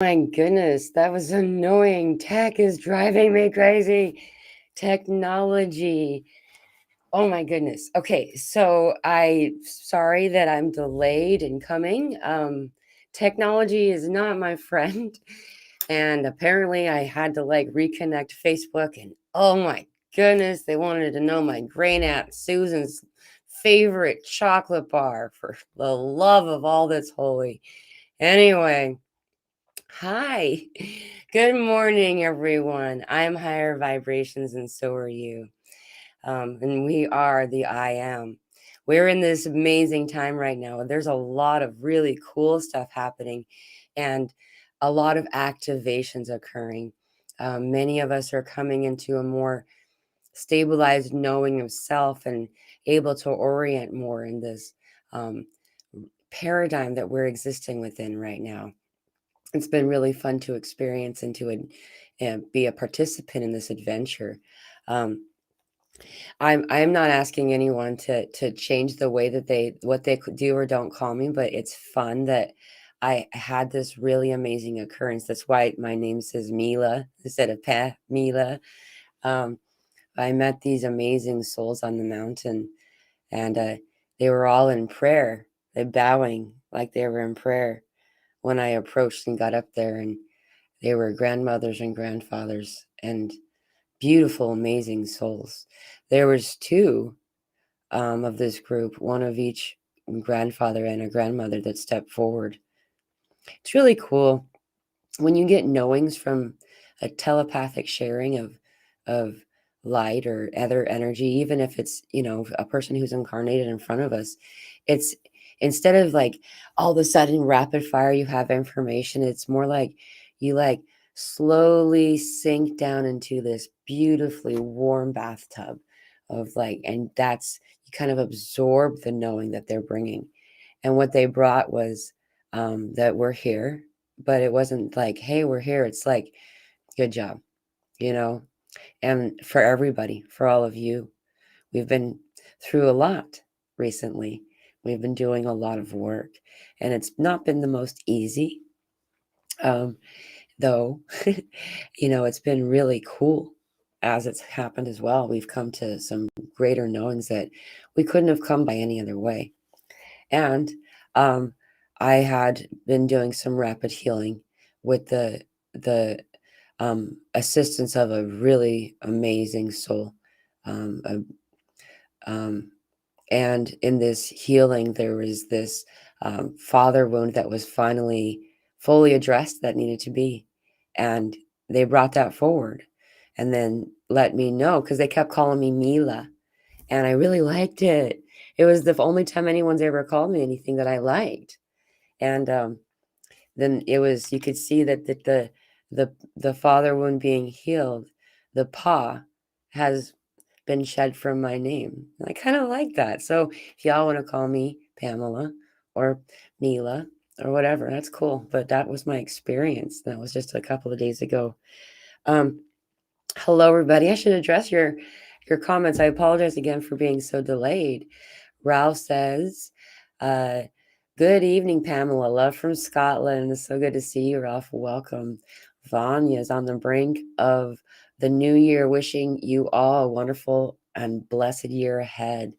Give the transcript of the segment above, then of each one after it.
My goodness, that was annoying. Tech is driving me crazy. Technology. Oh my goodness. Okay, so I sorry that I'm delayed in coming. Technology is not my friend. And apparently I had to like reconnect Facebook and oh my goodness, they wanted to know my great aunt Susan's favorite chocolate bar for the love of all that's holy. Anyway, hi. Good morning, everyone. I'm higher vibrations, and so are you. And we are the I am. We're in this amazing time right now. There's a lot of really cool stuff happening and a lot of activations occurring. Many of us are coming into a more stabilized knowing of self and able to orient more in this um, paradigm that we're existing within right now. It's been really fun to experience and to be a participant in this adventure. Um, I'm not asking anyone to change the way that they what they could do or don't call me, but it's fun that I had this really amazing occurrence. That's why my name says Mila instead of Mila. Um, I met these amazing souls on the mountain, and they were all in prayer. They bowing like they were in prayer when I approached and got up there, and they were grandmothers and grandfathers and beautiful, amazing souls. There was two of this group, one of each grandfather and a grandmother that stepped forward. It's really cool when you get knowings from a telepathic sharing of light or other energy, even if it's a person who's incarnated in front of us. It's instead of like all of a sudden rapid fire you have information, it's more like you like slowly sink down into this beautifully warm bathtub of like, and that's you kind of absorb the knowing that they're bringing. And what they brought was that we're here, but it wasn't like, hey, we're here. It's like, good job, you know? And for everybody, for all of you, we've been through a lot recently. We've been doing a lot of work, and it's not been the most easy, um, though, it's been really cool as it's happened as well. We've come to some greater knowings that we couldn't have come by any other way. And um, I had been doing some rapid healing with the assistance of a really amazing soul. Um, um, and in this healing, there was this father wound that was finally fully addressed that needed to be. And they brought that forward and then let me know because they kept calling me Mila. And I really liked it. It was the only time anyone's ever called me anything that I liked. And then it was you could see that the the father wound being healed, the paw has been shed from my name. I kind of like that. So if y'all want to call me Pamela or Mila or whatever, that's cool. But that was my experience. That was just a couple of days ago. Um, Hello, everybody. I should address your comments. I apologize again for being so delayed. Ralph says, uh, good evening, Pamela. Love from Scotland. It's so good to see you, Ralph. Welcome. Vanya is on the brink of the new year, wishing you all a wonderful and blessed year ahead.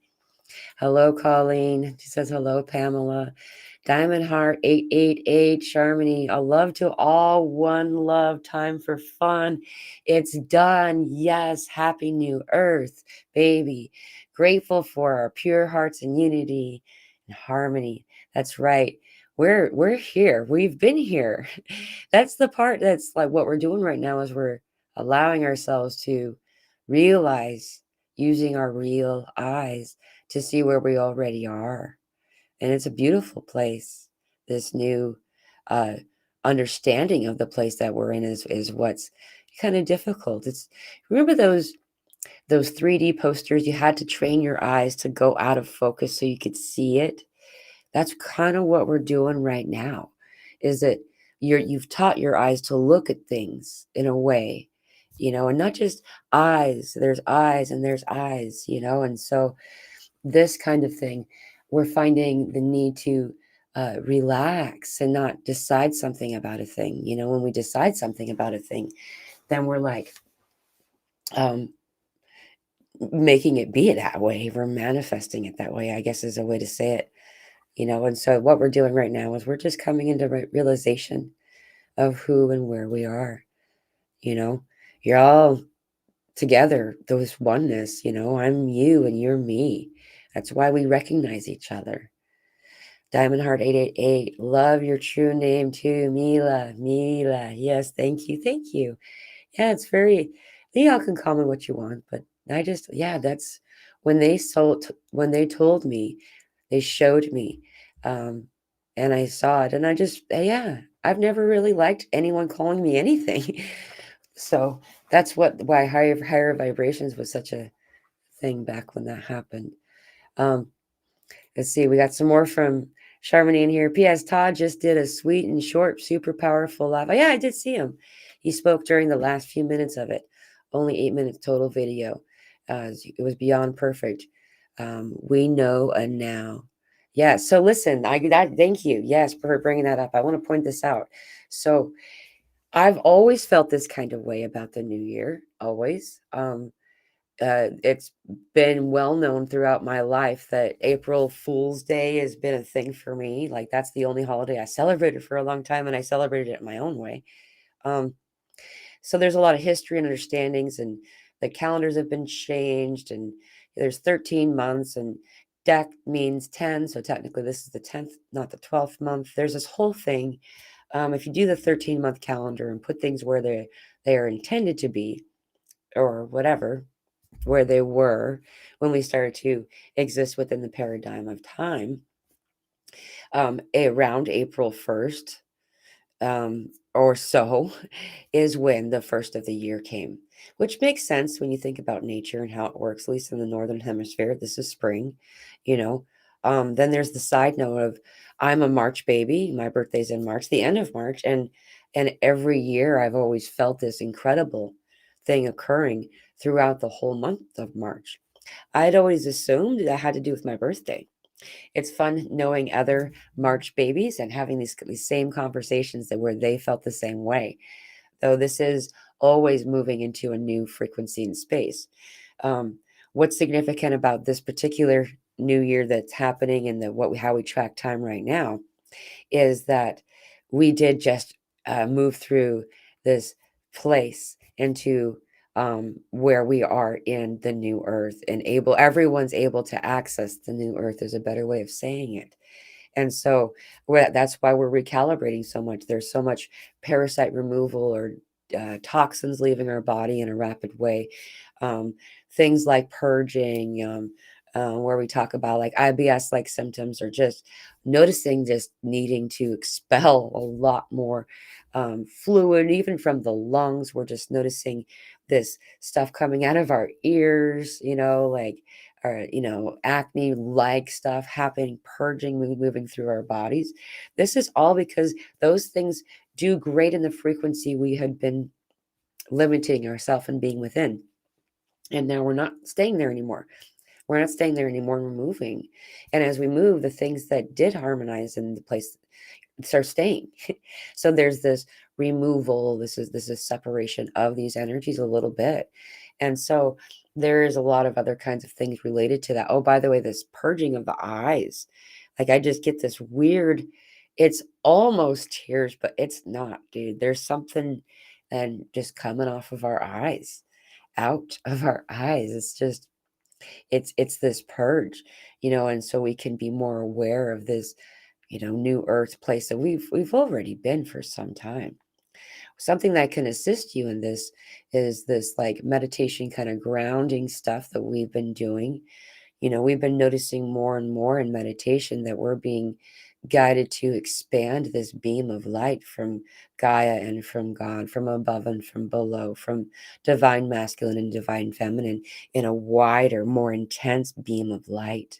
Hello, Colleen. She says, hello, Pamela. Diamond Heart 888, Charmony. A love to all, one love, time for fun. It's done. Yes, happy new earth, baby. Grateful for our pure hearts and unity and harmony. That's right. We're here. We've been here. That's the part that's like what we're doing right now is we're allowing ourselves to realize using our real eyes to see where we already are. And it's a beautiful place. This new uh, understanding of the place that we're in is what's kind of difficult. It's remember those 3D posters you had to train your eyes to go out of focus so you could see it. That's kind of what we're doing right now. Is that you've taught your eyes to look at things in a way, and not just eyes. There's eyes and there's eyes, and so this kind of thing, we're finding the need to relax and not decide something about a thing. When we decide something about a thing, then we're like um, making it be that way. We're manifesting it that way, I guess is a way to say it. And so what we're doing right now is we're just coming into realization of who and where we are. you know you're all together, those oneness. I'm you and you're me. That's why we recognize each other. Diamond Heart 888, love your true name too, Mila. Yes, thank you, thank you. Yeah, it's very, y'all can call me what you want, but yeah, that's when they told me, they showed me, um, and I saw it, and yeah, I've never really liked anyone calling me anything. So that's why higher vibrations was such a thing back when that happened. Um, let's see, we got some more from Charmony in here. P.S. Todd just did a sweet and short, super powerful live. Oh, yeah, I did see him. He spoke during the last few minutes of it. Only 8 minutes total video. It was beyond perfect. We know a now. Yeah. So listen, thank you. Yes, for bringing that up. I want to point this out. So I've always felt this kind of way about the new year. Always. It's been well known throughout my life that April Fool's Day has been a thing for me. Like that's the only holiday I celebrated for a long time, and I celebrated it my own way. Um, so there's a lot of history and understandings, and the calendars have been changed, and there's 13 months, and Dec means 10. So technically, this is the 10th, not the 12th month. There's this whole thing. If you do the 13-month calendar and put things where they are intended to be, or whatever, where they were when we started to exist within the paradigm of time, around April 1st, or so, is when the first of the year came, which makes sense when you think about nature and how it works, at least in the northern hemisphere. This is spring, you know. Then there's the side note of I'm a March baby. My birthday's in March, the end of March, and every year I've always felt this incredible thing occurring throughout the whole month of March. I'd always assumed that had to do with my birthday. It's fun knowing other March babies and having these same conversations that where they felt the same way. Though this is always moving into a new frequency and space. Um, what's significant about this particular new year that's happening and how we track time right now is that we did just move through this place into where we are in the new earth, and everyone's able to access the new earth is a better way of saying it. And so that's why we're recalibrating so much. There's so much parasite removal or toxins leaving our body in a rapid way. Um, things like purging, where we talk about like IBS like symptoms, or just noticing just needing to expel a lot more fluid, even from the lungs. We're just noticing this stuff coming out of our ears, like or acne like stuff happening, purging, moving through our bodies. This is all because those things do great in the frequency we had been limiting ourselves and being within, and now we're not staying there anymore. We're not staying there anymore. We're moving, and as we move, the things that did harmonize in the place start staying. So there's this removal, this is separation of these energies a little bit. And so there is a lot of other kinds of things related to that. Oh, by the way, this purging of the eyes, like I just get this weird, it's almost tears, but it's not, dude. There's something and just coming off of our eyes, out of our eyes. It's just it's this purge, and so we can be more aware of this, new earth place that we've already been for some time. Something that can assist you in this is this like meditation kind of grounding stuff that we've been doing. We've been noticing more and more in meditation that we're being guided to expand this beam of light from Gaia and from God, from above and from below, from divine masculine and divine feminine, in a wider, more intense beam of light.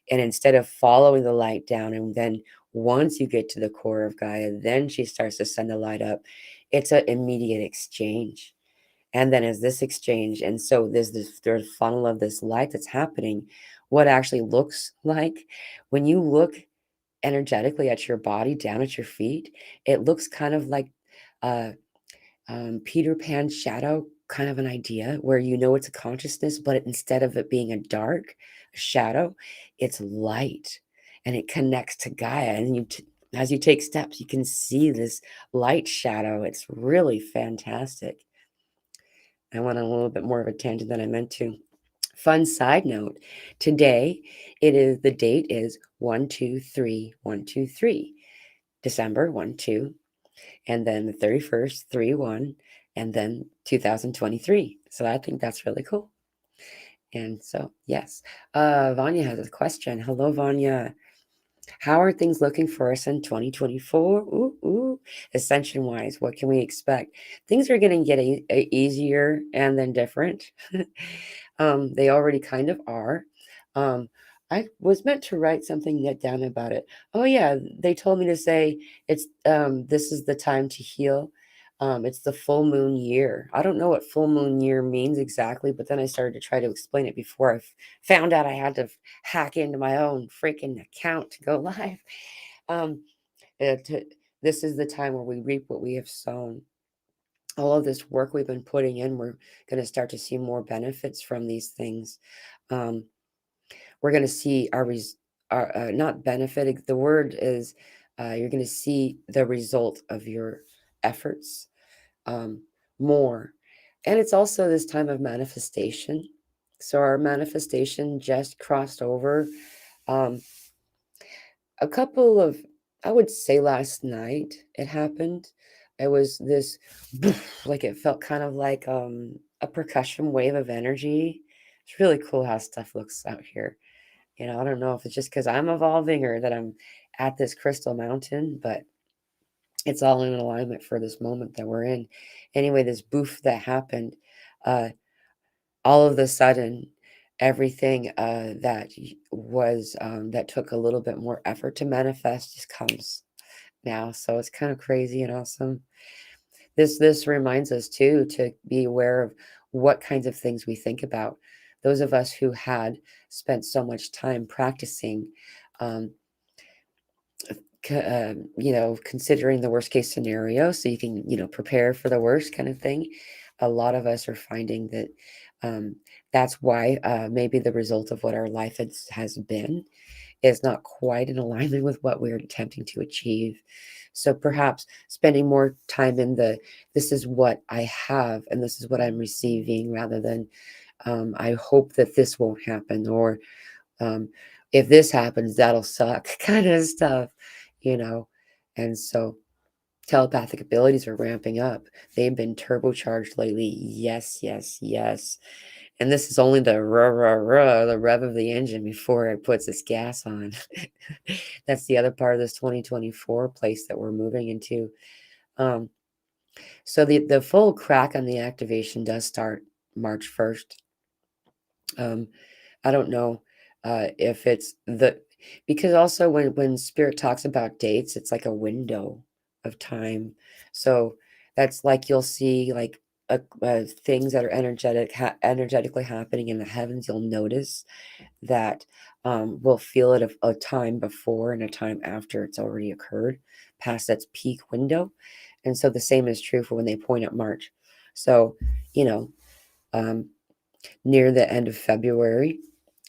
And instead of following the light down, and then once you get to the core of Gaia, then she starts to send the light up. It's an immediate exchange. And then as this exchange, and so there's funnel of this light that's happening. What actually looks like when you look energetically at your body, down at your feet. It looks kind of like uh, Peter Pan's shadow, kind of an idea where it's a consciousness, but instead of it being a dark shadow, it's light and it connects to Gaia. And as you take steps, you can see this light shadow. It's really fantastic. I went on a little bit more of a tangent than I meant to. Fun side note, today the date is 123 December 1 2, and then the 31st 3 1, and then 2023. So I think that's really cool. And so yes, Vanya has a question. Hello, Vanya. How are things looking for us in 2024? Ascension wise, what can we expect? Things are going to get easier and then different. They already kind of are. I was meant to write something down about it. Oh yeah, they told me to say this is the time to heal. It's the full moon year. I don't know what full moon year means exactly, but then I started to try to explain it before I found out I had to hack into my own freaking account to go live. Um, this is the time where we reap what we have sown. All of this work we've been putting in, we're going to start to see more benefits from these things. We're going to see our not benefiting. The word is you're going to see the result of your efforts more. And it's also this time of manifestation. So our manifestation just crossed over. Um, a couple of, I would say last night it happened. It was this, like it felt kind of like a percussion wave of energy. It's really cool how stuff looks out here. I don't know if it's just because I'm evolving or that I'm at this crystal mountain, but it's all in alignment for this moment that we're in. Anyway, this boof that happened, uh, all of a sudden, everything that took a little bit more effort to manifest just comes now. So it's kind of crazy and awesome. This reminds us too to be aware of what kinds of things we think about. Those of us who had spent so much time practicing, um, considering the worst case scenario, so you can prepare for the worst kind of thing. A lot of us are finding that that's why maybe the result of what our life has been is not quite in alignment with what we're attempting to achieve. So perhaps spending more time in this is what I have and this is what I'm receiving, rather than I hope that this won't happen, or um, if this happens, that'll suck kind of stuff, you know. And so telepathic abilities are ramping up. They've been turbocharged lately. Yes, yes, yes. And this is only the the rev of the engine before it puts its gas on. That's the other part of this 2024 place that we're moving into. Um, so the full crack on the activation does start March 1st. I don't know if it's because also when spirit talks about dates, it's like a window of time. So that's like you'll see like things that are energetically happening in the heavens. You'll notice that we'll feel it a time before and a time after it's already occurred, past its peak window. And so the same is true for when they point at March. So, you know, um, near the end of February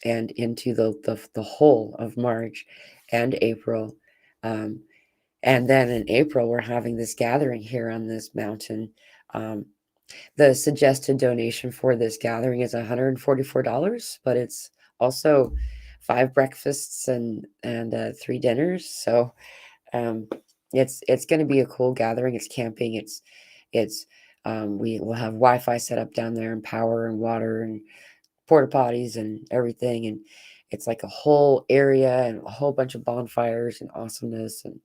and into the whole of March and April. Um, and then in April, we're having this gathering here on this mountain. Um, the suggested donation for this gathering is $144, but it's also 5 breakfasts and 3 dinners. So um, it's going to be a cool gathering. It's camping. It's we will have Wi-Fi set up down there and power and water and porta potties and everything, and it's like a whole area and a whole bunch of bonfires and awesomeness. And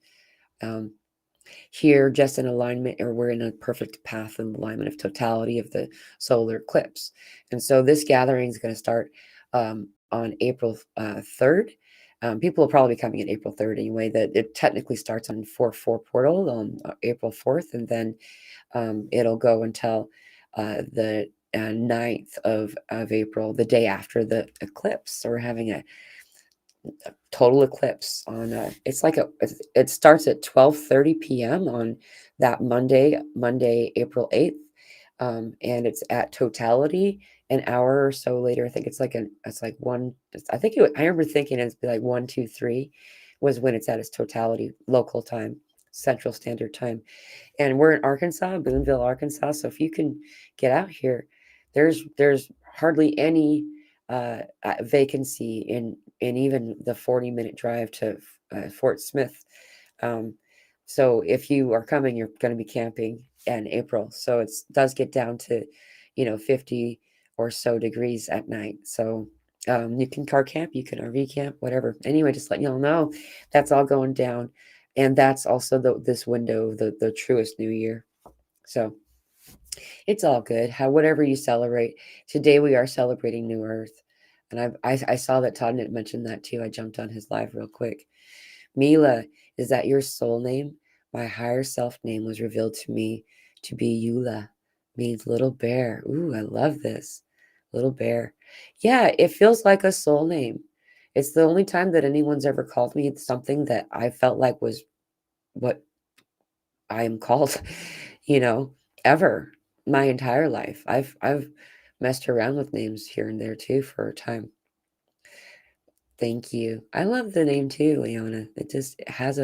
um, here, just in alignment, or we're in a perfect path and alignment of totality of the solar eclipse. And so this gathering is going to start on April 3rd. People will probably be coming in April 3rd anyway. That it technically starts on 4/4 portal on April 4th, and then it'll go until the 9th of April, the day after the eclipse. So we're having total eclipse on it's like it starts at 12:30 p.m. on that Monday April 8th, and it's at totality an hour or so later. I think it's like one. I think I remember thinking it'd be like 1, 2, 3 was when it's at its totality local time, Central Standard Time. And we're in Arkansas, Boonville, Arkansas. So if you can get out here, there's hardly any vacancy in even the 40-minute drive to Fort Smith. Um, so if you are coming, you're going to be camping in April. So it does get down to, 50 or so degrees at night. So you can car camp, you can RV camp, whatever. Anyway, just letting y'all know that's all going down. And that's also this window, the truest new year. So it's all good. Whatever you celebrate. Today we are celebrating New Earth. And I saw that Todd had mentioned that too. I jumped on his live real quick. Mila, is that your soul name? My higher self name was revealed to me to be Eula, means little bear. Ooh, I love this. Little bear. Yeah, it feels like a soul name. It's the only time that anyone's ever called me something that I felt like was what I am called, you know, ever my entire life. I've messed around with names here and there too for a time. Thank you. I love the name too, Leona. It has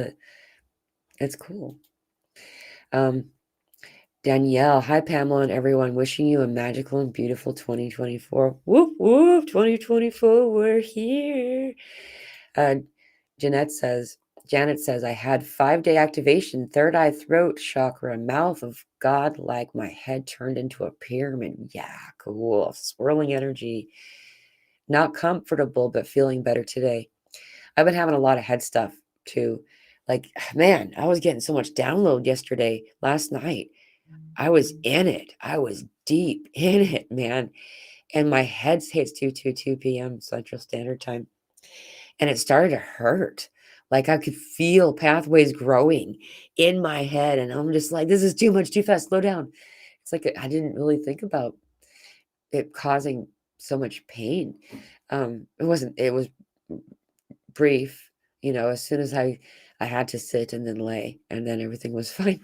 it's cool. Um, Danielle, hi Pamela and everyone, wishing you a magical and beautiful 2024. Whoop whoop, 2024, we're here. Uh, Janet says, I had 5-day activation, third eye, throat chakra, mouth of God, like my head turned into a pyramid. Yeah, cool. Swirling energy. Not comfortable, but feeling better today. I've been having a lot of head stuff too. Like, man, I was getting so much download last night. I was in it. I was deep in it, man. And my head hits 2:22 p.m. Central Standard Time. And it started to hurt. Like I could feel pathways growing in my head. And I'm just like, this is too much, too fast, slow down. It's like I didn't really think about it causing so much pain. It was brief, as soon as I had to sit and then lay, and then everything was fine.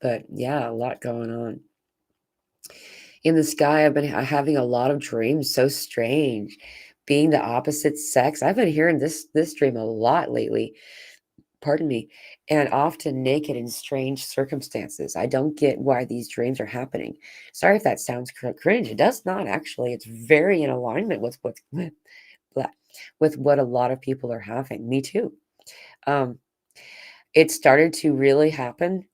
But yeah, a lot going on. In the sky, I've been having a lot of dreams. So strange. Being the opposite sex. I've been hearing this dream a lot lately. Pardon me. And often naked in strange circumstances. I don't get why these dreams are happening. Sorry if that sounds cringe. It does not actually. It's very in alignment with with what a lot of people are having. Me too. Um, it started to really happen.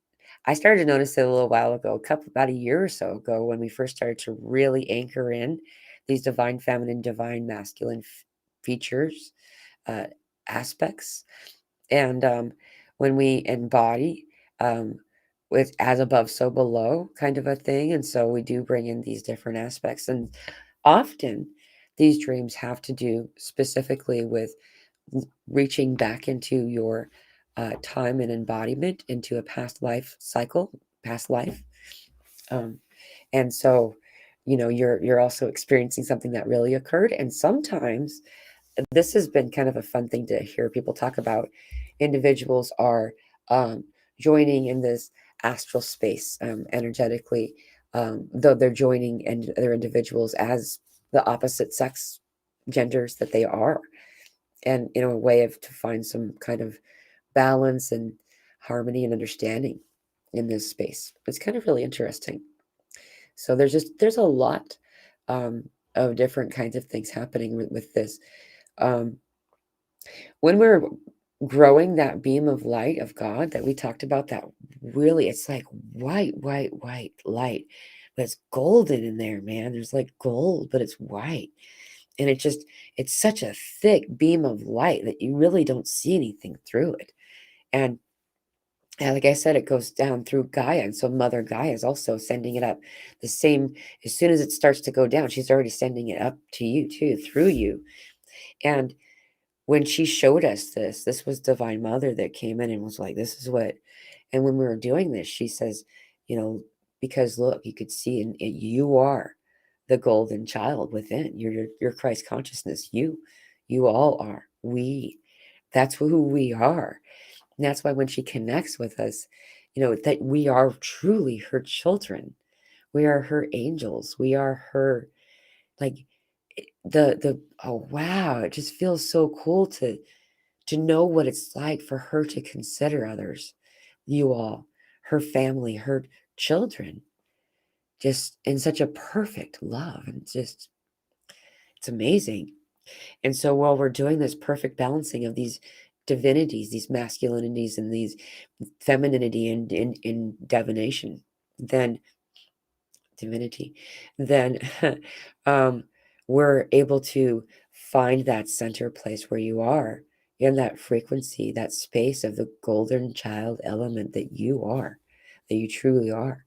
I started to notice it a little while ago, about a year or so ago, when we first started to really anchor in these divine feminine, divine masculine features, uh, aspects. And when we embody with as above, so below kind of a thing. And so we do bring in these different aspects. And often these dreams have to do specifically with reaching back into your time and embodiment into a past life cycle, past life. Um, and so, you're also experiencing something that really occurred. And sometimes this has been kind of a fun thing to hear people talk about. Individuals are joining in this astral space energetically, though they're joining and other individuals as the opposite sex genders that they are, and a way to find some kind of balance and harmony and understanding in this space. It's kind of really interesting. So there's a lot um, of different kinds of things happening with this. Um, when we're growing that beam of light of God that we talked about, that really, it's like white light, but it's golden in there, man. There's like gold, but it's white. And it's such a thick beam of light that you really don't see anything through it. And like I said, it goes down through Gaia. And so Mother Gaia is also sending it up the same. As soon as it starts to go down, she's already sending it up to you too, through you. And when she showed us this was Divine Mother that came in and was like, this is what. And when we were doing this, she says, because look, you could see, and you are the golden child within. You're Christ consciousness. You all are. That's who we are. And that's why when she connects with us, that we are truly her children. We are her angels. We are her, like, oh wow, it just feels so cool to know what it's like for her to consider others, you all, her family, her children, just in such a perfect love. And it's amazing. And so while we're doing this perfect balancing of these divinities, these masculinities and these femininity and in divination, then divinity, then um, we're able to find that center place where you are in that frequency, that space of the golden child element that you are, that you truly are.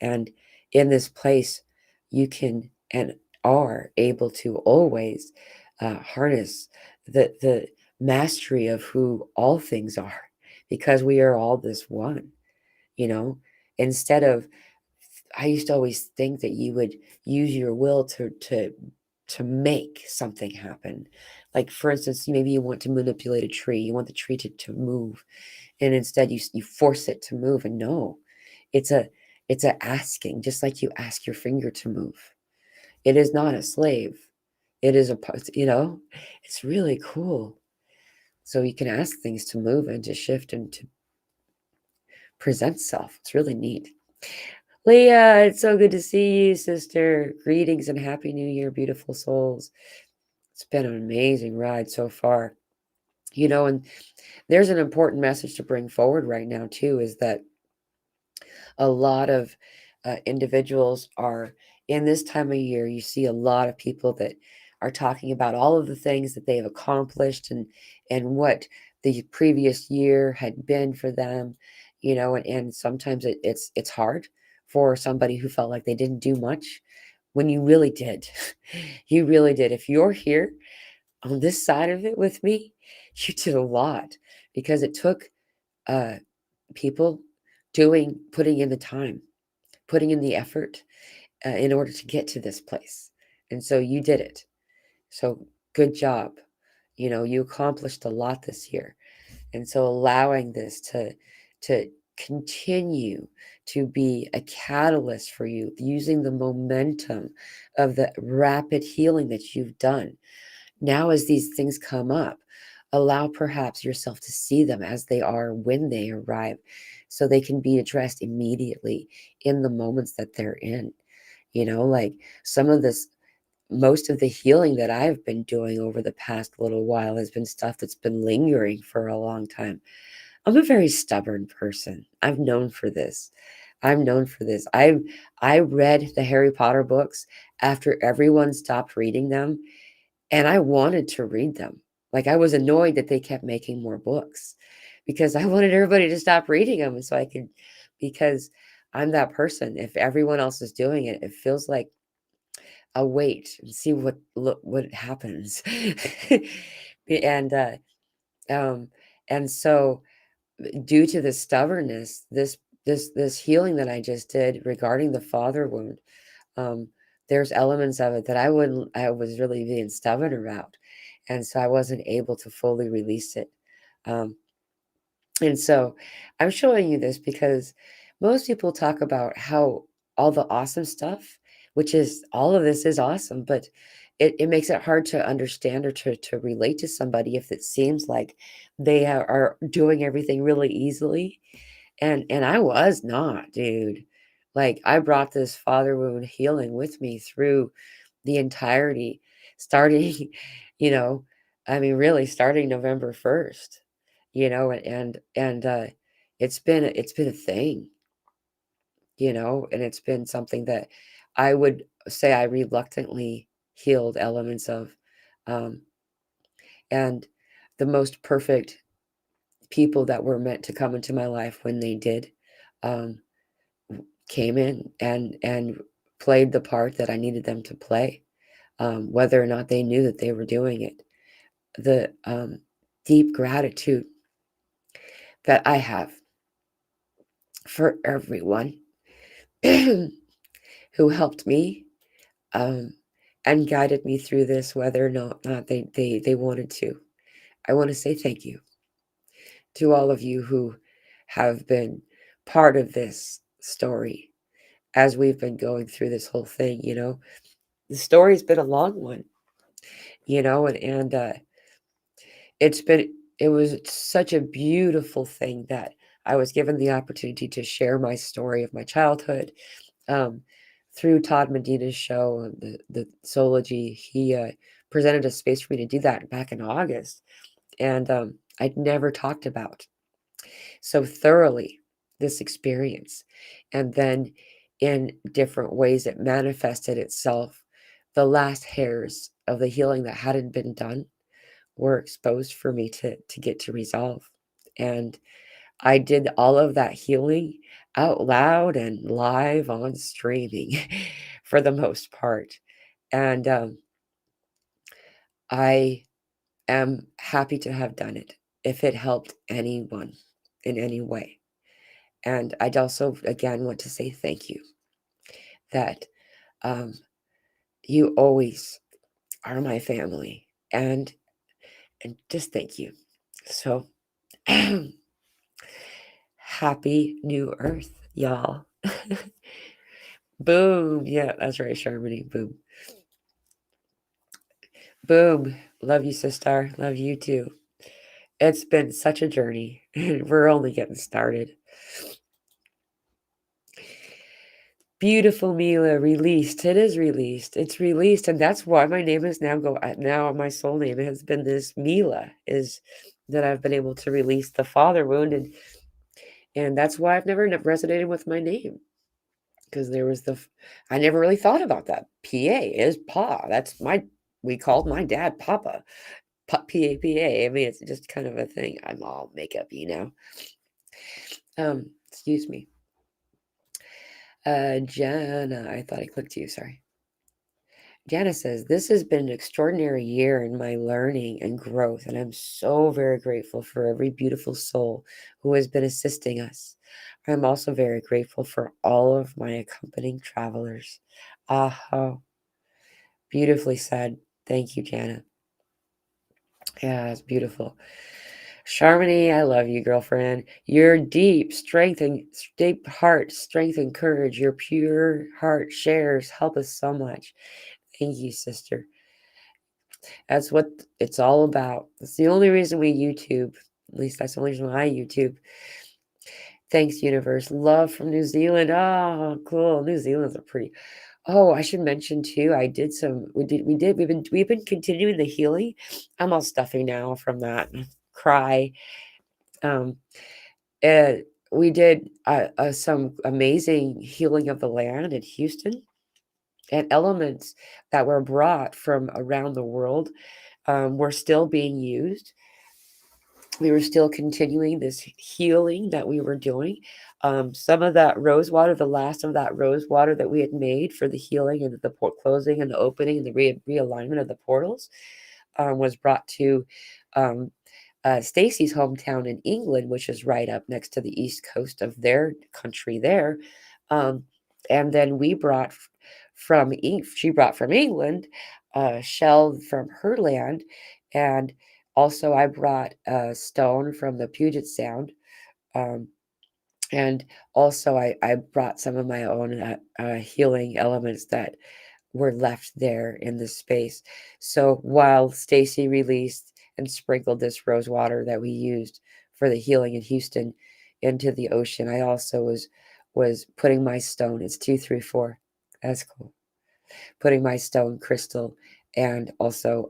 And in this place, you can and are able to always harness the mastery of who all things are, because we are all this one, you know, instead of, I used to always think that you would use your will to make something happen. Like, for instance, maybe you want to manipulate a tree, you want the tree to move, and instead you force it to move. And no, it's a asking, just like you ask your finger to move. It is not a slave. It is it's really cool. So you can ask things to move and to shift and to present self. It's really neat. Leah, it's so good to see you, sister. Greetings and happy new year, beautiful souls. It's been an amazing ride so far. And there's an important message to bring forward right now too, is that a lot of individuals are, in this time of year, you see a lot of people that are talking about all of the things that they've accomplished and what the previous year had been for them, and sometimes it's hard for somebody who felt like they didn't do much when you really did. You really did. If you're here on this side of it with me, you did a lot, because it took uh, people putting in the time, putting in the effort in order to get to this place. And so you did it. So good job. You accomplished a lot this year. And so allowing this to continue to be a catalyst for you, using the momentum of the rapid healing that you've done. Now, as these things come up, allow perhaps yourself to see them as they are when they arrive, so they can be addressed immediately in the moments that they're in. Like some of this, most of the healing that I've been doing over the past little while has been stuff that's been lingering for a long time. I'm a very stubborn person. I'm known for this. I'm known for this. I read the Harry Potter books after everyone stopped reading them, and I wanted to read them. Like, I was annoyed that they kept making more books, because I wanted everybody to stop reading them, and so I could, because I'm that person. If everyone else is doing it, it feels like I'll wait and see what happens. and um and so, due to the stubbornness, this healing that I just did regarding the father wound, um, there's elements of it that I was really being stubborn about. And so I wasn't able to fully release it. Um, and so I'm showing you this because most people talk about how all the awesome stuff, which is all of this is awesome, but it makes it hard to understand or to relate to somebody if it seems like they are doing everything really easily. And I was not, dude. Like, I brought this father wound healing with me through the entirety, starting, you know, I mean, really starting November 1st, and it's been a thing, and it's been something that I would say I reluctantly healed elements of. Um, and the most perfect people that were meant to come into my life, when they did, um, came in and played the part that I needed them to play, whether or not they knew that they were doing it. The deep gratitude that I have for everyone who helped me, um, and guided me through this, whether or not they wanted to. I want to say thank you to all of you who have been part of this story as we've been going through this whole thing. The story's been a long one, and it's been, it was such a beautiful thing that I was given the opportunity to share my story of my childhood um, through Todd Medina's show, the Sology. He presented a space for me to do that back in August, and I'd never talked about so thoroughly this experience. And then in different ways, it manifested itself. The last hairs of the healing that hadn't been done were exposed for me to get to resolve. And I did all of that healing out loud and live on streaming for the most part. And I am happy to have done it if it helped anyone in any way. And I'd also, again, want to say thank you that um, you always are my family. And just thank you. So happy new earth, y'all. Boom. Yeah, that's right, Sharmony. Boom. Boom. Love you, sister. Love you too. It's been such a journey, and we're only getting started. Beautiful Mila, released. It is released. It's released, and that's why my name is now my soul name has been this Mila, is that I've been able to release the father wound, and that's why I've never resonated with my name, because there was I never really thought about that. PA is Pa. We called my dad Papa. PAPA. I mean, it's just kind of a thing. I'm all makeup. Excuse me. Jana, I thought I clicked you. Sorry. Jana says, this has been an extraordinary year in my learning and growth, and I'm so very grateful for every beautiful soul who has been assisting us. I'm also very grateful for all of my accompanying travelers. Aha. Beautifully said. Thank you, Jana. Yeah, it's beautiful. Charmony, I love you, girlfriend. Your deep heart, strength, and courage. Your pure heart shares help us so much. Thank you, sister. That's what it's all about. That's the only reason we YouTube. At least that's the only reason I YouTube. Thanks, universe. Love from New Zealand. Oh, cool. New Zealand's a pretty. Oh, I should mention too. I did some. We've been continuing the healing. I'm all stuffy now from that cry. Um, uh, we did some amazing healing of the land in Houston, and elements that were brought from around the world were still being used. We were still continuing this healing that we were doing. Some of that rose water, the last of that rose water that we had made for the healing and the port closing and the opening and the realignment of the portals, was brought to um, Stacy's hometown in England, which is right up next to the east coast of their country there. Um, and then she brought from England a shell from her land, and also I brought a stone from the Puget Sound. Um, and also I brought some of my own healing elements that were left there in the space. So while Stacy released and sprinkled this rose water that we used for the healing in Houston into the ocean, I also was putting my stone. It's 234. That's cool. Putting my stone crystal and also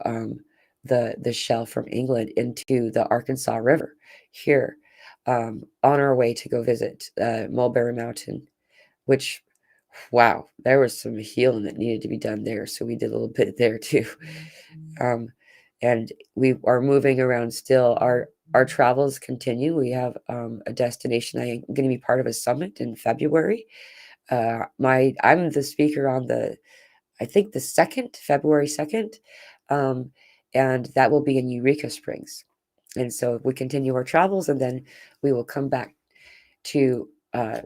the shell from England into the Arkansas River here, on our way to go visit Mulberry Mountain, which, wow, there was some healing that needed to be done there. So we did a little bit there too. Um, and we are moving around still. Our travels continue. We have a destination. I'm going to be part of a summit in February. I'm the speaker on I think the February 2nd, and that will be in Eureka Springs. And so we continue our travels, and then we will come back to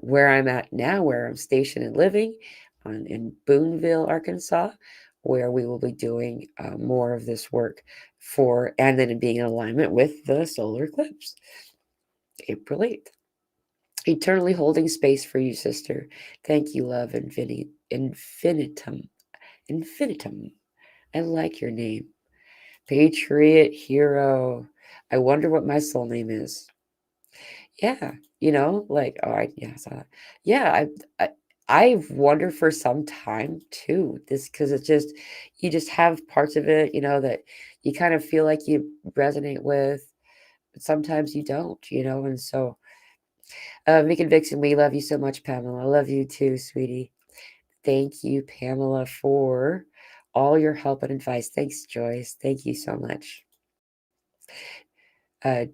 where I'm at now, where I'm stationed and living in Boonville, Arkansas, where we will be doing more of this work for, and then being in alignment with the solar eclipse, April 8th. Eternally holding space for you, sister. Thank you, love, infinitum. Infinitum. I like your name. Patriot hero. I wonder what my soul name is. Yeah, like, oh, yeah, I saw that. Yeah, I've wondered for some time too. This because it's just you just have parts of it, that you kind of feel like you resonate with, but sometimes you don't, and so Vic and Vixen, we love you so much, Pamela. I love you too, sweetie. Thank you, Pamela, for all your help and advice. Thanks, Joyce. Thank you so much. Uh,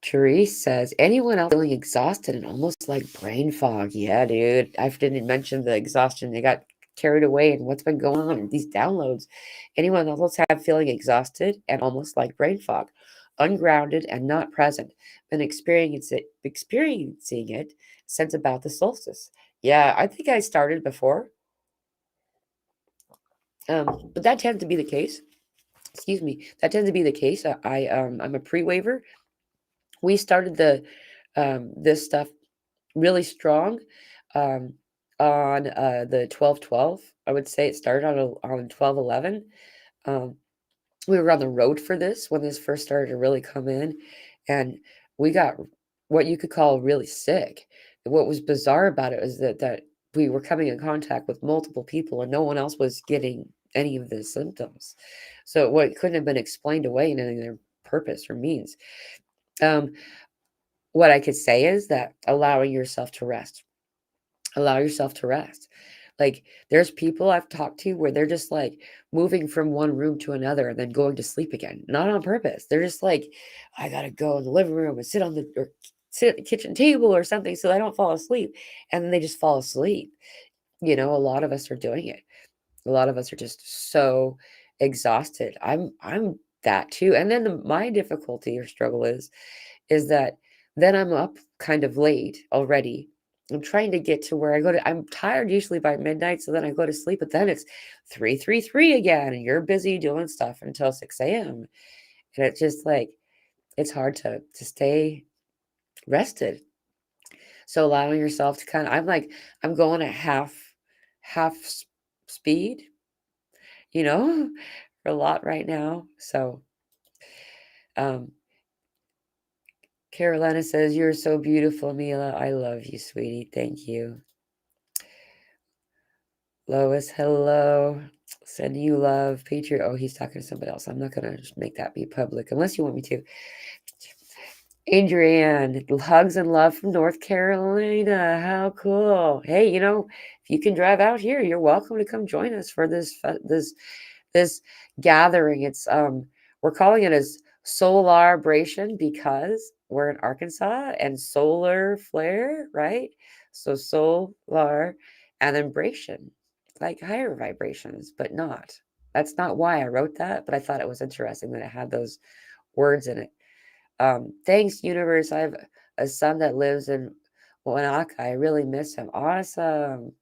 Therese says, anyone else feeling exhausted and almost like brain fog? Yeah, dude. I didn't mention the exhaustion. They got carried away and what's been going on and these downloads. Anyone else have feeling exhausted and almost like brain fog, ungrounded and not present, been experiencing it since about the solstice? Yeah, I think I started before. But that tends to be the case. Excuse me. That tends to be the case. I'm a pre-waiver. We started this stuff really strong um, on the 12/12. I would say it started on 12/11. Um, we were on the road for this when this first started to really come in, and we got what you could call really sick. What was bizarre about it was that we were coming in contact with multiple people, and no one else was getting any of the symptoms. So what couldn't have been explained away in any other purpose or means. Um, what I could say is that allowing yourself to rest. Allow yourself to rest. Like, there's people I've talked to where they're just like moving from one room to another and then going to sleep again, not on purpose. They're just like, I gotta go in the living room and sit at the kitchen table or something so I don't fall asleep. And then they just fall asleep. A lot of us are doing it. A lot of us are just so exhausted. I'm that too. And then my difficulty or struggle is that then I'm up kind of late already. I'm trying to get to where I'm tired usually by midnight, so then I go to sleep, but then it's 3:33 again, and you're busy doing stuff until 6 a.m. And it's just like, it's hard to stay rested. So allowing yourself to I'm going at half speed, for a lot right now. So, um, Carolina says, you're so beautiful, Mila. I love you, sweetie. Thank you. Lois, hello. Sending you love. Patriot. Oh, he's talking to somebody else. I'm not going to make that be public unless you want me to. Adrienne, hugs and love from North Carolina. How cool. Hey, if you can drive out here, you're welcome to come join us for this gathering. It's we're calling it as Solarbration because we're in Arkansas and solar flare, right? So solar and then bration, like higher vibrations, but not. That's not why I wrote that, but I thought it was interesting that it had those words in it. Thanks, universe. I have a son that lives in Wanaka. I really miss him. Awesome.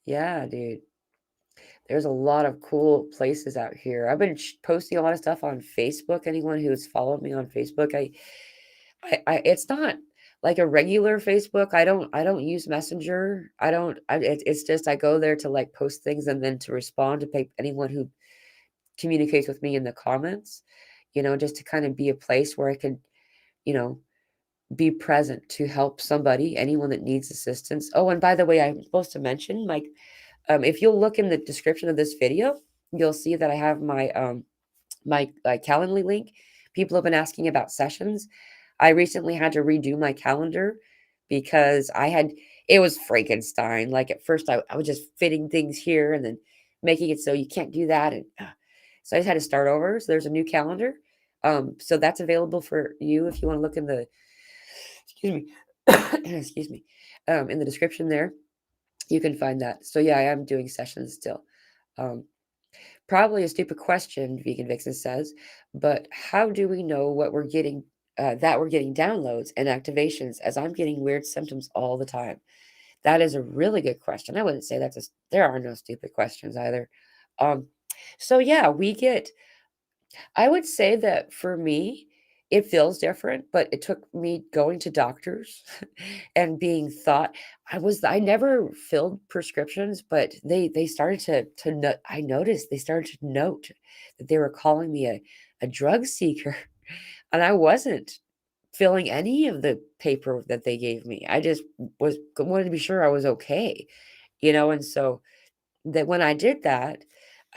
Yeah, dude. There's a lot of cool places out here. I've been posting a lot of stuff on Facebook. Anyone who's followed me on Facebook, it's not like a regular Facebook. I don't use Messenger. It's just I go there to like post things and then to respond to anyone who communicates with me in the comments. Just to kind of be a place where I can, you know, be present to help somebody, anyone that needs assistance. Oh, and by the way, I'm supposed to mention, like, if you'll look in the description of this video, you'll see that I have my Calendly link. People have been asking about sessions. I recently had to redo my calendar because it was Frankenstein. Like at first, I was just fitting things here and then making it so you can't do that, and so I just had to start over. So there's a new calendar. So that's available for you if you want to look in the excuse me, excuse me, in the description there. You can find that. So yeah, I am doing sessions still. Um, Probably a stupid question, Vegan Vixen says, but how do we know what we're getting, that we're getting downloads and activations as I'm getting weird symptoms all the time? That is a really good question. I wouldn't say there are no stupid questions either. Um, so yeah, I would say that for me, it feels different, but it took me going to doctors and being thought I never filled prescriptions, but they started to no I noticed they started to note that they were calling me a drug seeker, and I wasn't filling any of the paper that they gave me. I just wanted to be sure I was okay, and so that when I did that,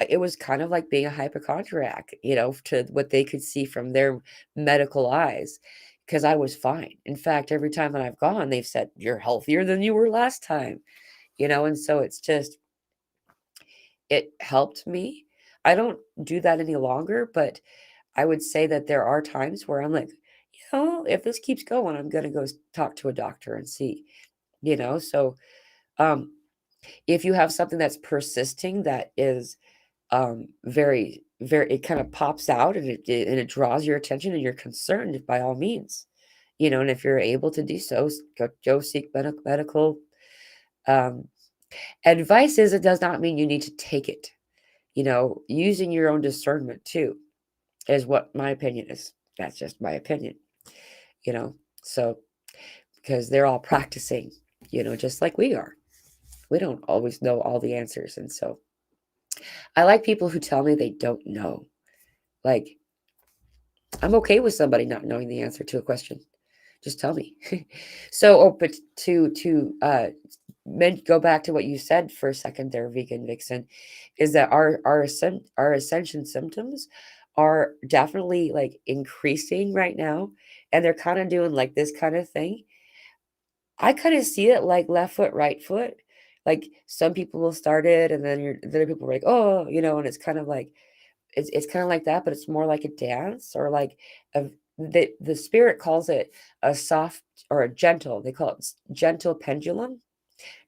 it was kind of like being a hypochondriac, to what they could see from their medical eyes, because I was fine. In fact, every time that I've gone, they've said, "You're healthier than you were last time," and so it helped me. I don't do that any longer, but I would say that there are times where I'm like, if this keeps going, I'm gonna go talk to a doctor and see, so um, if you have something that's persisting that is very, very, it kind of pops out and it draws your attention and you're concerned by all means, and if you're able to do so, go seek medical um, advice. It does not mean you need to take it. Using your own discernment too is what my opinion is. That's just my opinion. You know, so because they're all practicing, just like we are. We don't always know all the answers, and so I like people who tell me they don't know. Like, I'm okay with somebody not knowing the answer to a question. Just tell me. So, but go back to what you said for a second there, Vegan Vixen, is that our ascension symptoms are definitely like increasing right now, and they're kind of doing like this kind of thing. I kind of see it like left foot, right foot. Like some people will start it, and then other people are like, oh, and it's kind of like it's kind of like that, but it's more like a dance or like the spirit calls it a soft or a gentle. They call it gentle pendulum,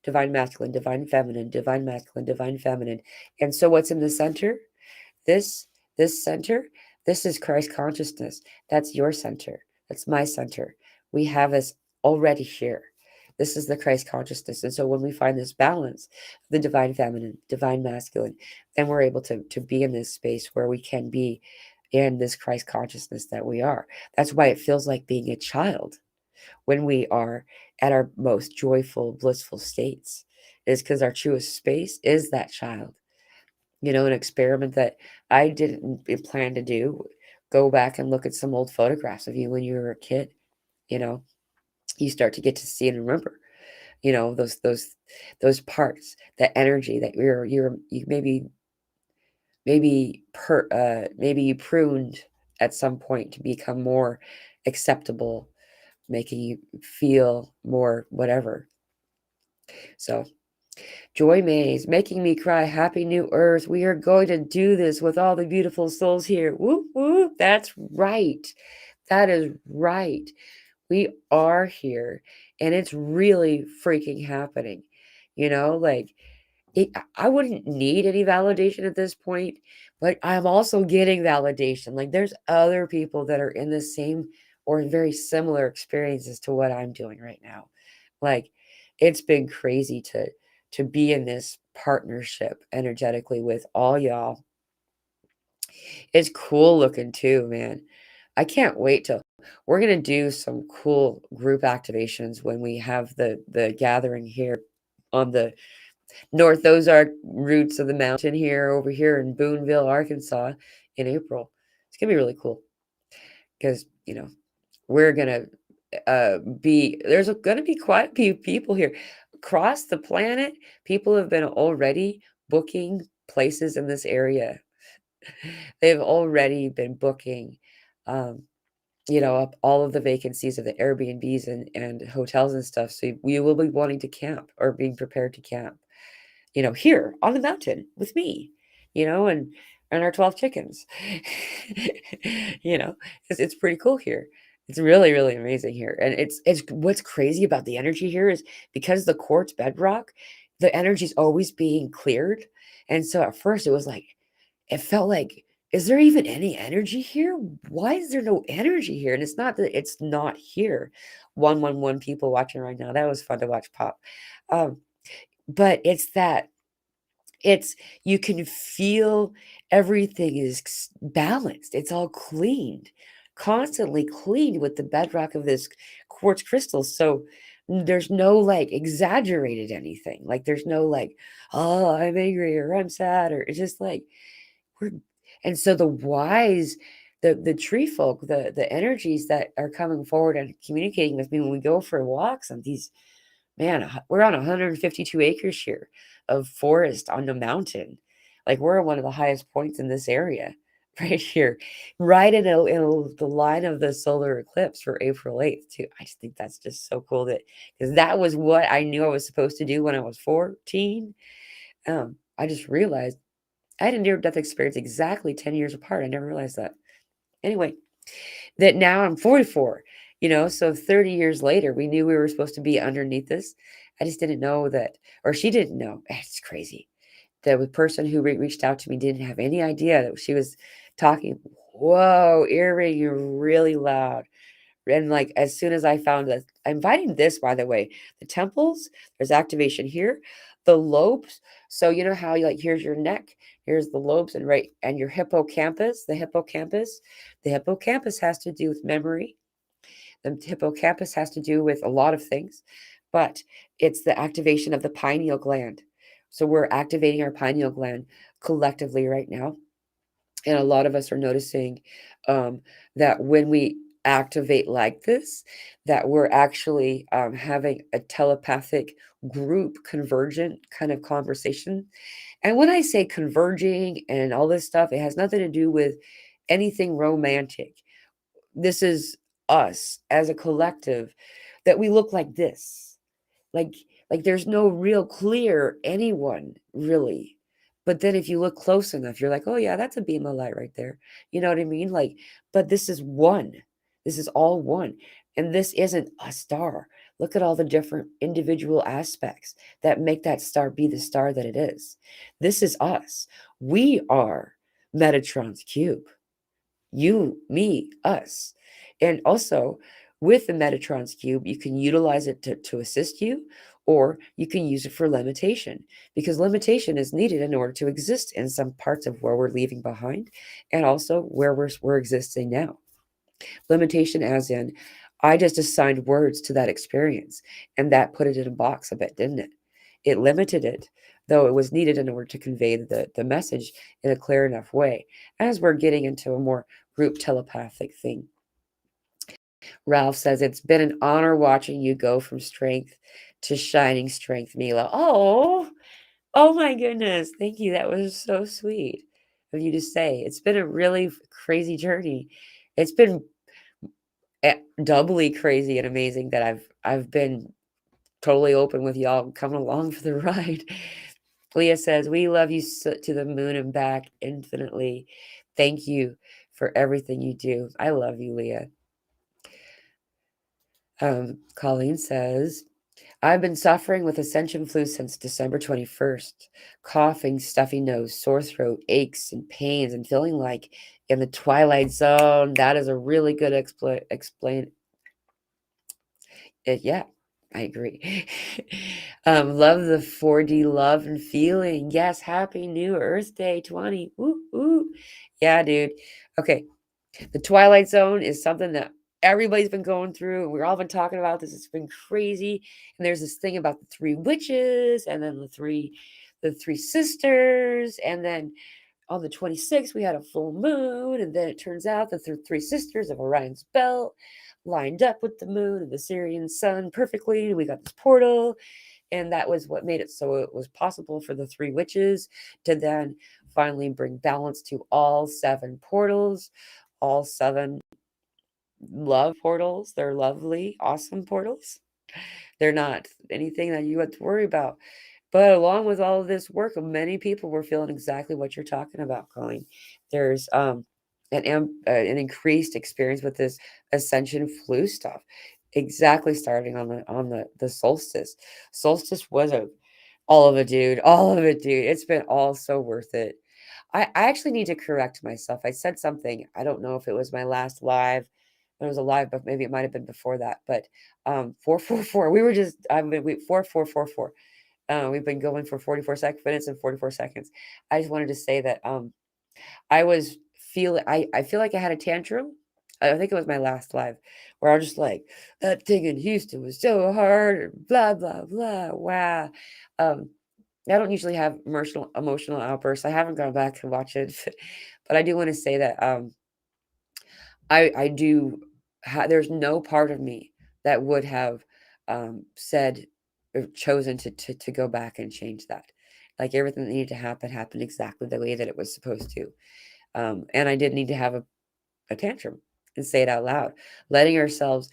divine masculine, divine feminine, divine masculine, divine feminine. And so what's in the center? This this center, this is Christ consciousness. That's your center. That's my center. We have this already here. This is the Christ consciousness. And so when we find this balance, the divine feminine, divine masculine, then we're able to be in this space where we can be in this Christ consciousness that we are. That's why it feels like being a child when we are at our most joyful, blissful states, is because our truest space is that child. An experiment that I didn't plan to do. Go back and look at some old photographs of you when you were a kid. You know, you start to get to see and remember. Those parts, that energy that you maybe you pruned at some point to become more acceptable, making you feel more whatever. So Joy Mays, making me cry. Happy New Earth. We are going to do this with all the beautiful souls here. Whoop, whoop. That's right. That is right. We are here, and it's really freaking happening. Like I wouldn't need any validation at this point, but I'm also getting validation. Like there's other people that are in the same or very similar experiences to what I'm doing right now. Like it's been crazy to be in this partnership energetically with all y'all. It's cool looking too, man. I can't wait till we're gonna do some cool group activations when we have the gathering here on the North Ozark roots of the mountain here over here in Boonville, Arkansas in April. It's gonna be really cool because we're gonna there's gonna be quite a few people here across the planet. People have been already booking places in this area. They've already been booking um up all of the vacancies of the Airbnbs and hotels and stuff. So we will be wanting to camp or being prepared to camp, here on the mountain with me, and our 12 chickens. It's pretty cool here. It's really, really amazing here. And it's what's crazy about the energy here is because the quartz bedrock, the energy is always being cleared. And so at first it was like, it felt like, is there even any energy here? Why is there no energy here? And it's not that it's not here. 111 people watching right now. That was fun to watch pop. But it's that It's, you can feel everything is balanced. It's all cleaned, constantly cleaned with the bedrock of this quartz crystal. So there's no like exaggerated anything. Like there's no like, oh, I'm angry or I'm sad, or it's just like we're, and so the wise, the tree folk, the energies that are coming forward and communicating with me when we go for walks on these, man, we're on 152 acres here of forest on the mountain. Like we're at one of the highest points in this area right here, right in the line of the solar eclipse for April 8th too. I just think that's just so cool, that because that was what I knew I was supposed to do when I was 14. I just realized I had a near-death experience exactly 10 years apart. I never realized that. Anyway, that now I'm 44, so 30 years later, we knew we were supposed to be underneath this. I just didn't know that, or she didn't know. It's crazy. The person who reached out to me didn't have any idea that she was talking. Whoa, earring, you're really loud. And like as soon as I found that, I'm inviting this, by the way, the temples, there's activation here, the lobes. So you know how you like, here's your neck, here's the lobes, and right, and your hippocampus, the hippocampus has to do with memory. The hippocampus has to do with a lot of things, but it's the activation of the pineal gland. So we're activating our pineal gland collectively right now. And a lot of us are noticing that when we activate like this, that we're actually having a telepathic group convergent kind of conversation. And when I say converging and all this stuff, it has nothing to do with anything romantic. This is us as a collective, that we look like this. Like like there's no real clear anyone really. But then if you look close enough, you're like, "Oh yeah, that's a beam of light right there." You know what I mean? Like, but this is one. This is all one. And this isn't a star. Look at all the different individual aspects that make that star be the star that it is. This is us. We are Metatron's cube. You, me, us. And also, with the Metatron's cube, you can utilize it to assist you, or you can use it for limitation, because limitation is needed in order to exist in some parts of where we're leaving behind, and also where we're existing now. Limitation, as in, I just assigned words to that experience, and that put it in a box a bit, didn't it? It limited it, though it was needed in order to convey the message in a clear enough way, as we're getting into a more group telepathic thing. Ralph says, it's been an honor watching you go from strength to shining strength, Mila. Oh my goodness. Thank you. That was so sweet of you to say. It's been a really crazy journey. It's been doubly crazy and amazing that I've been totally open with y'all coming along for the ride. Leah says, we love you to the moon and back infinitely. Thank you for everything you do. I love you, Leah. Colleen says, I've been suffering with Ascension flu since December 21st. Coughing, stuffy nose, sore throat, aches and pains, and feeling like in the twilight zone. That is a really good explain. Yeah, I agree. Love the 4D love and feeling. Yes, happy new Earth Day 20. Ooh, ooh. Yeah, dude. Okay. The Twilight Zone is something that everybody's been going through, and we've all been talking about this. It's been crazy. And there's this thing about the three witches, and then the three sisters, and then on the 26th we had a full moon, and then it turns out that the three sisters of Orion's belt lined up with the moon and the Syrian sun perfectly, and we got this portal. And that was what made it so it was possible for the three witches to then finally bring balance to all seven portals, all seven love portals. They're lovely, awesome portals. They're not anything that you have to worry about. But along with all of this work, many people were feeling exactly what you're talking about, Colleen. There's an increased experience with this ascension flu stuff. Exactly, starting on the solstice. Solstice was all of it, dude. All of it, dude. It's been all so worth it. I actually need to correct myself. I said something. I don't know if it was my last live. It was a live, but maybe it might have been before that. But 444. We were just 4444. We've been going for 44 minutes and 44 seconds. I just wanted to say that I was I feel like I had a tantrum. I think it was my last live where I was just like, that thing in Houston was so hard, blah, blah, blah. Wow. Um, I don't usually have emotional outbursts. I haven't gone back to watch it, but I do want to say that I do. There's no part of me that would have said or chosen to go back and change that. Like everything that needed to happen happened exactly the way that it was supposed to. And I did need to have a tantrum and say it out loud. Letting ourselves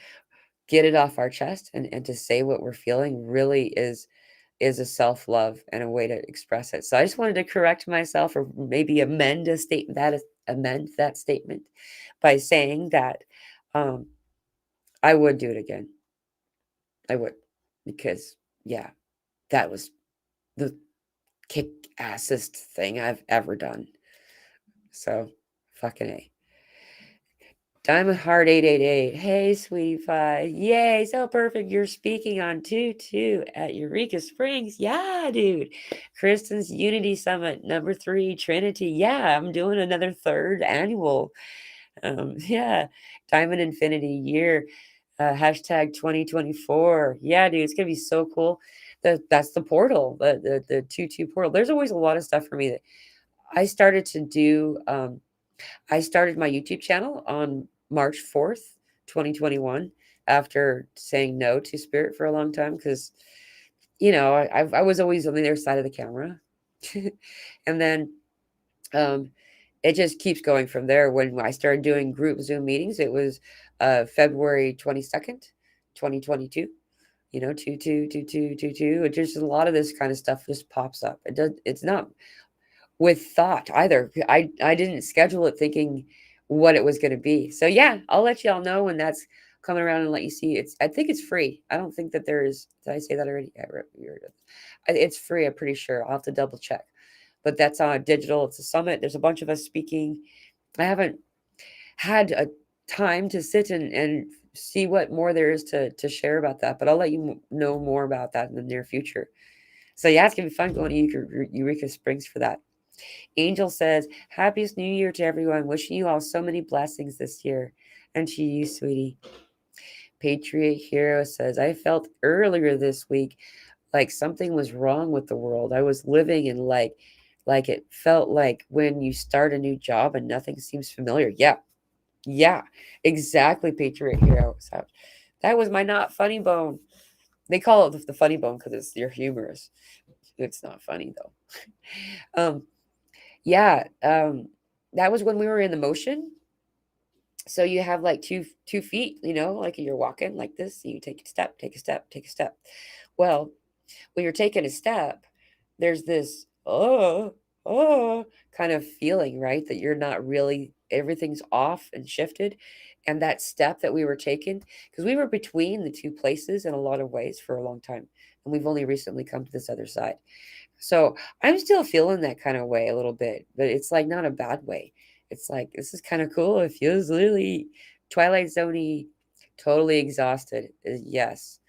get it off our chest and to say what we're feeling really is a self-love and a way to express it. So I just wanted to correct myself or maybe amend that statement by saying that um, I would do it again. I would, because yeah, that was the kick assest thing I've ever done. So fucking A. Diamond Heart 888. Hey, sweetie pie. Yay, so perfect. You're speaking on 2-2 at Eureka Springs. Yeah, dude. Kristen's Unity Summit, number 3, Trinity. Yeah, I'm doing another third annual. Yeah. Diamond Infinity year. Hashtag 2024. Yeah, dude, it's gonna be so cool. That's the portal, the 2-2 portal. There's always a lot of stuff for me that I started to do. I started my YouTube channel on March 4th, 2021, after saying no to spirit for a long time because, I was always on the other side of the camera. And then it just keeps going from there. When I started doing group Zoom meetings, it was February 22nd, 2022. 222222. It just a lot of this kind of stuff just pops up. It's not with thought either. I didn't schedule it thinking what it was going to be. So yeah, I'll let y'all know when that's coming around and let you see. I think it's free. I don't think that there is. Did I say that already? Yeah, it's free. I'm pretty sure. I'll have to double check. But that's on digital. It's a summit. There's a bunch of us speaking. I haven't had a time to sit and see what more there is to share about that. But I'll let you know more about that in the near future. So yeah, it's gonna be fun going to Eureka Springs for that. Angel says, Happiest New Year to everyone. Wishing you all so many blessings this year. And to you, sweetie. Patriot Hero says, I felt earlier this week like something was wrong with the world. I was living in like it felt like when you start a new job and nothing seems familiar. Yeah. Yeah. Exactly, Patriot Hero. So that was my not funny bone. They call it the funny bone because you're humorous. It's not funny though. Um, yeah, that was when we were in the motion. So you have like two feet, like you're walking like this. You take a step, take a step, take a step. Well, when you're taking a step, there's this kind of feeling, right? That you're not really everything's off and shifted. And that step that we were taking, because we were between the two places in a lot of ways for a long time. And we've only recently come to this other side. So I'm still feeling that kind of way a little bit, but it's like not a bad way. It's like this is kind of cool. It feels really Twilight Zoney, totally exhausted. Yes,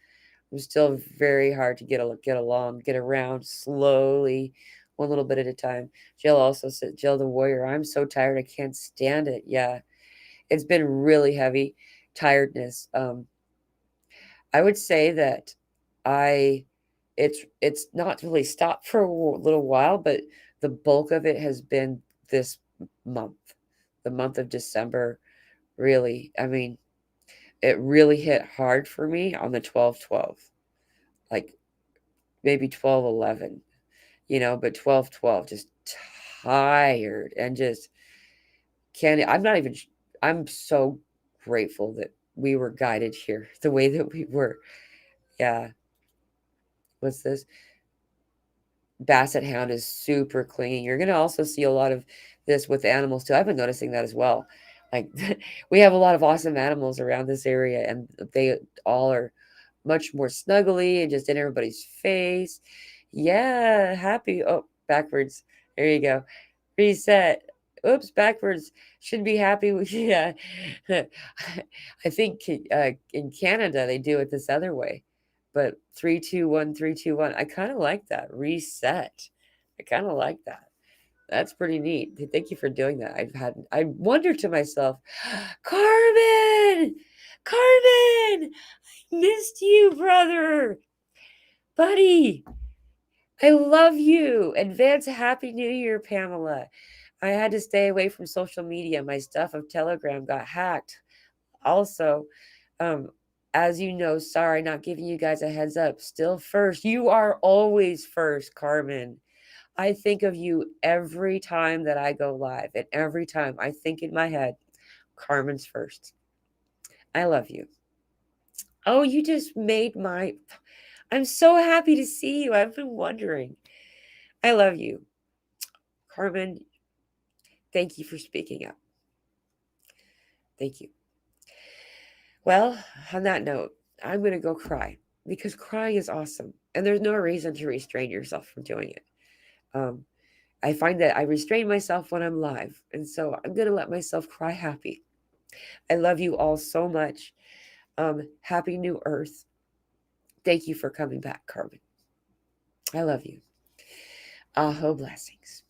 I'm still very hard to get along, get around slowly, one little bit at a time. Jill also said, Jill the warrior, I'm so tired, I can't stand it. Yeah, it's been really heavy tiredness. I would say that I it's not really stopped for a little while, but the bulk of it has been this month. The month of December really, I mean, it really hit hard for me on the 12/12. Like maybe 12/11, but 12/12 just tired and just can't I'm not even I'm so grateful that we were guided here the way that we were. Yeah. What's this? Basset hound is super clingy. You're going to also see a lot of this with animals too. I've been noticing that as well. Like we have a lot of awesome animals around this area, and they all are much more snuggly and just in everybody's face. Yeah, happy. Oh, backwards. There you go. Reset. Oops, backwards. Should be happy with yeah. I think in Canada they do it this other way, but 321, 321. I kind of like that. Reset. I kind of like that. That's pretty neat. Thank you for doing that. I wonder to myself, Carmen, Carmen, I missed you, brother, buddy. I love you. Advance Happy New Year, Pamela. I had to stay away from social media. My stuff of Telegram got hacked. Also, um, as you know, sorry, not giving you guys a heads up. Still first. You are always first, Carmen. I think of you every time that I go live, and every time I think in my head, Carmen's first. I love you. Oh, you just made my. I'm so happy to see you. I've been wondering. I love you. Carmen, thank you for speaking up. Thank you. Well, on that note, I'm going to go cry because crying is awesome. And there's no reason to restrain yourself from doing it. I find that I restrain myself when I'm live. And so I'm going to let myself cry happy. I love you all so much. Happy New Earth. Thank you for coming back, Carmen. I love you. Aho blessings.